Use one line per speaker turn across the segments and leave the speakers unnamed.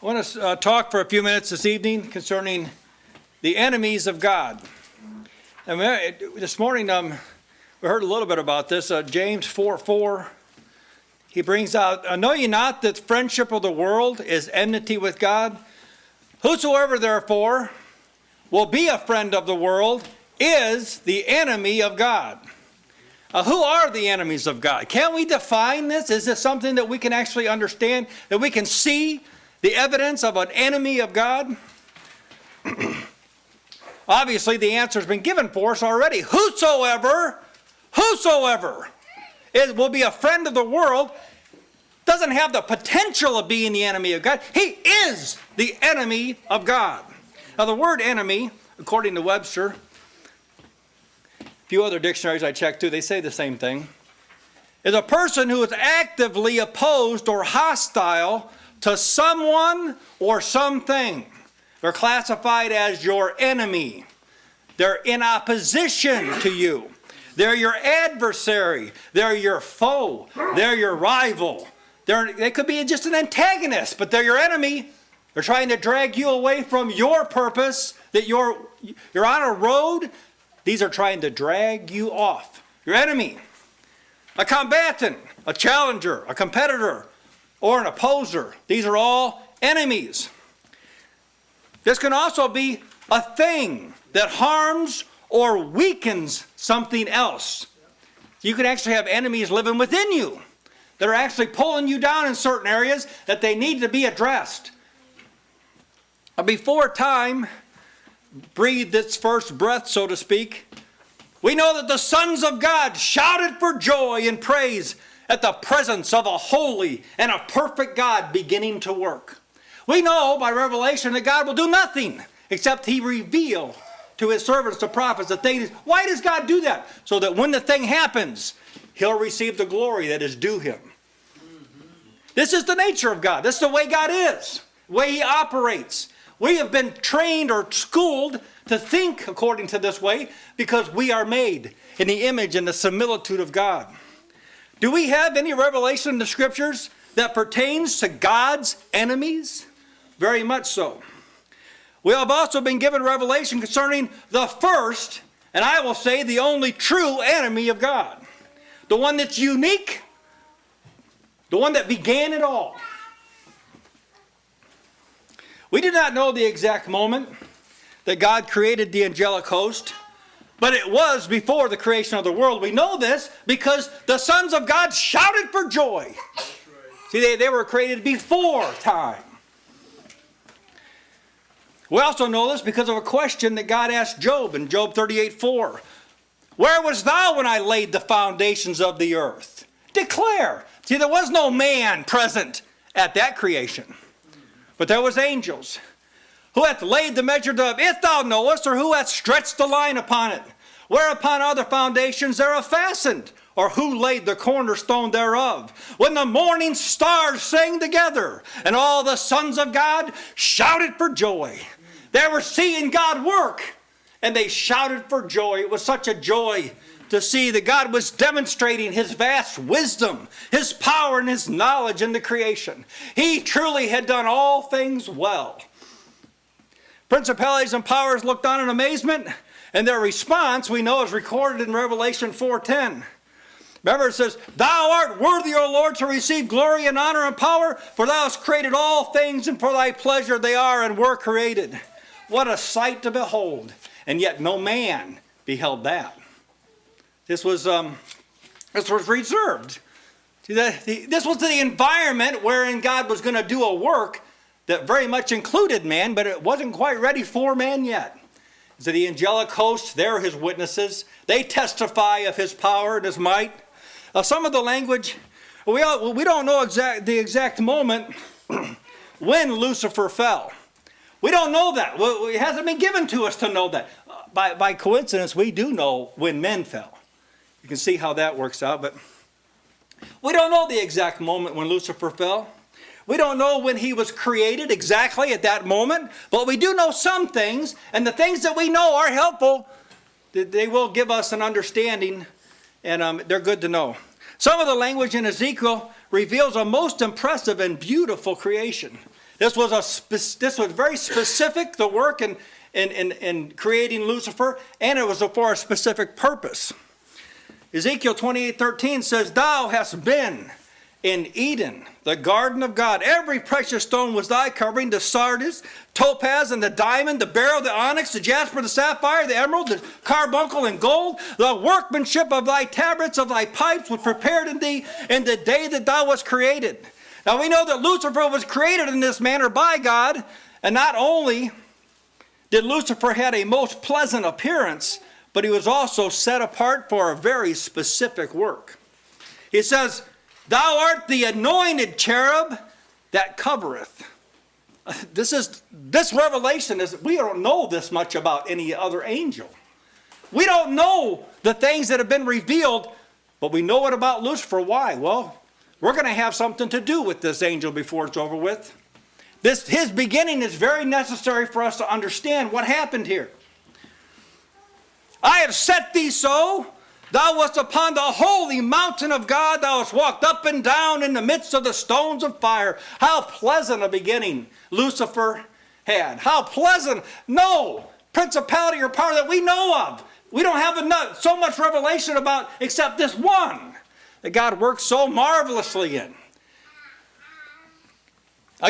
I want to talk for a few minutes this evening concerning the enemies of God. And this morning we heard a little bit about this. James 4:4, he brings out, know ye not that friendship of the world is enmity with God? Whosoever therefore will be a friend of the world is the enemy of God. Who are the enemies of God? Can we define this? Is this something that we can actually understand, that we can see the evidence of an enemy of God? Obviously, the answer has been given for us already. Whosoever will be a friend of the world doesn't have the potential of being the enemy of God. He is the enemy of God. Now, the word enemy, according to Webster, a few other dictionaries I checked too, they say the same thing, is a person who is actively opposed or hostile to someone or something. They're classified as your enemy. They're in opposition to you. They're your adversary. They're your foe. They're your rival. They could be just an antagonist, but they're your enemy. They're trying to drag you away from your purpose, that you're on a road. These are trying to drag you off. Your enemy. A combatant, a challenger, a competitor, or an opposer. These are all enemies. This can also be a thing that harms or weakens something else. You can actually have enemies living within you that are actually pulling you down in certain areas that they need to be addressed. Before time breathed its first breath, so to speak, we know that the sons of God shouted for joy and praise at the presence of a holy and a perfect God beginning to work. We know by revelation that God will do nothing except he reveal to his servants, the prophets, the things. Why does God do that? So that when the thing happens, he'll receive the glory that is due him. This is the nature of God. This is the way God is, the way he operates. We have been trained or schooled to think according to this way because we are made in the image and the similitude of God. Do we have any revelation in the scriptures that pertains to God's enemies? Very much so. We have also been given revelation concerning the first, and I will say the only true enemy of God. The one that's unique, the one that began it all. We do not know the exact moment that God created the angelic host, but it was before the creation of the world. We know this because the sons of God shouted for joy. See, they were created before time. We also know this because of a question that God asked Job in Job 38:4. Where was thou when I laid the foundations of the earth? Declare. See, there was no man present at that creation, but there was angels. Who hath laid the measure thereof, if thou knowest, or who hath stretched the line upon it? Whereupon are the foundations thereof fastened? Or who laid the cornerstone thereof? When the morning stars sang together, and all the sons of God shouted for joy. They were seeing God work, and they shouted for joy. It was such a joy to see that God was demonstrating his vast wisdom, his power, and his knowledge in the creation. He truly had done all things well. Principalities and powers looked on in amazement, and their response, we know, is recorded in Revelation 4:10. Remember, it says, Thou art worthy, O Lord, to receive glory and honor and power, for thou hast created all things, and for thy pleasure they are and were created. What a sight to behold, and yet no man beheld that. This was reserved. See, this was the environment wherein God was going to do a work that very much included man, but it wasn't quite ready for man yet. So the angelic hosts, they're his witnesses. They testify of his power and his might. Some of the language, we don't know the exact moment when Lucifer fell. We don't know that. It hasn't been given to us to know that. By coincidence, we do know when men fell. You can see how that works out, but we don't know the exact moment when Lucifer fell. We don't know when he was created exactly at that moment, but we do know some things, and the things that we know are helpful. They will give us an understanding, and they're good to know. Some of the language in Ezekiel reveals a most impressive and beautiful creation. This was very specific, the work in creating Lucifer, and it was for a specific purpose. Ezekiel 28:13 says, "Thou hast been in Eden, the garden of God. Every precious stone was thy covering, the sardis, topaz, and the diamond, the beryl, the onyx, the jasper, the sapphire, the emerald, the carbuncle, and gold. The workmanship of thy tabrets, of thy pipes, was prepared in thee in the day that thou wast created." Now we know that Lucifer was created in this manner by God, and not only did Lucifer have a most pleasant appearance, but he was also set apart for a very specific work. He says, "Thou art the anointed cherub that covereth." This revelation is, we don't know this much about any other angel. We don't know the things that have been revealed, but we know it about Lucifer. Why? Well, we're going to have something to do with this angel before it's over with. His beginning is very necessary for us to understand what happened here. "I have set thee so. Thou wast upon the holy mountain of God. Thou hast walked up and down in the midst of the stones of fire." How pleasant a beginning Lucifer had. How pleasant. No principality or power that we know of. We don't have so much revelation about except this one that God works so marvelously in.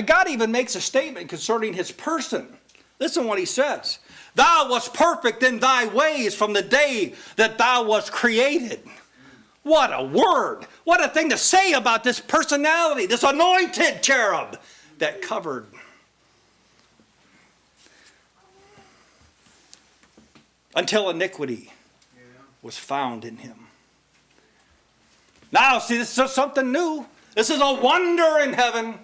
God even makes a statement concerning his person. Listen what he says. "Thou wast perfect in thy ways from the day that thou wast created." What a word. What a thing to say about this personality, this anointed cherub that covered. Until iniquity was found in him. Now, see, this is something new. This is a wonder in heaven.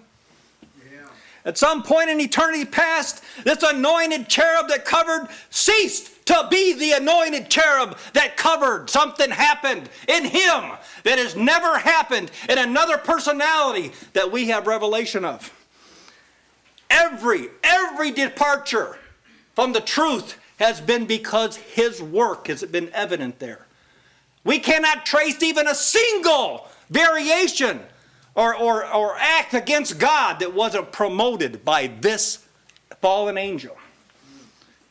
At some point in eternity past, this anointed cherub that covered ceased to be the anointed cherub that covered. Something happened in him that has never happened in another personality that we have revelation of. Every departure from the truth has been because his work has been evident there. We cannot trace even a single variation or act against God that wasn't promoted by this fallen angel.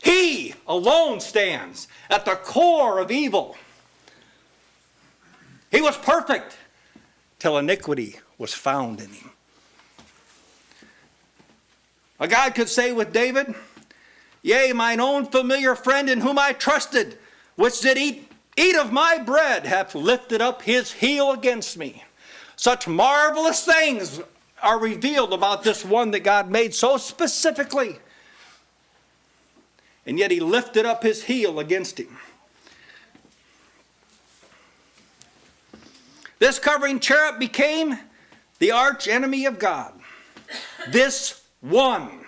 He alone stands at the core of evil. He was perfect till iniquity was found in him. A God could say with David, "Yea, mine own familiar friend in whom I trusted, which did eat of my bread, hath lifted up his heel against me." Such marvelous things are revealed about this one that God made so specifically. And yet he lifted up his heel against him. This covering cherub became the arch enemy of God. This one.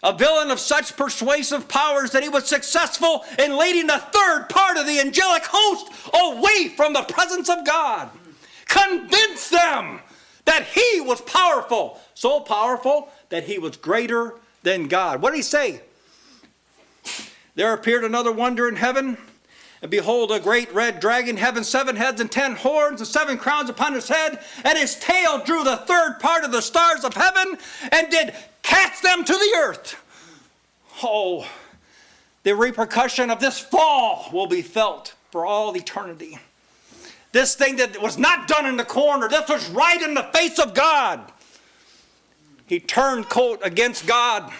A villain of such persuasive powers that he was successful in leading the third part of the angelic host away from the presence of God. Convinced them that he was powerful, so powerful that he was greater than God. What did he say? "There appeared another wonder in heaven, and behold, a great red dragon, having 7 heads and 10 horns, and 7 crowns upon his head, and his tail drew the third part of the stars of heaven, and did cast them to the earth." Oh, the repercussion of this fall will be felt for all eternity. This thing that was not done in the corner, this was right in the face of God. He turned coat against God.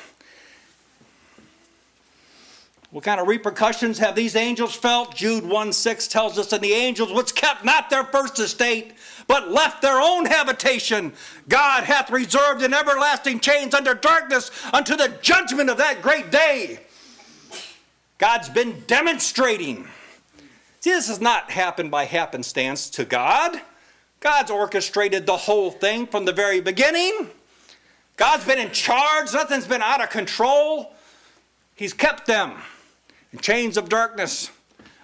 What kind of repercussions have these angels felt? Jude 1:6 tells us, "And the angels which kept not their first estate, but left their own habitation, God hath reserved in everlasting chains under darkness unto the judgment of that great day." God's been demonstrating. See, this has not happened by happenstance to God. God's orchestrated the whole thing from the very beginning. God's been in charge. Nothing's been out of control. He's kept them in chains of darkness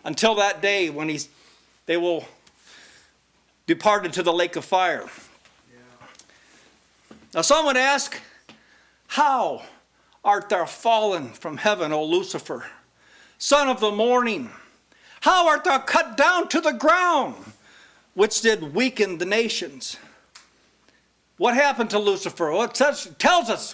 until that day when they will depart into the lake of fire. Now some would ask, "How art thou fallen from heaven, O Lucifer, son of the morning? How art thou cut down to the ground, which did weaken the nations?" What happened to Lucifer? Well, it tells us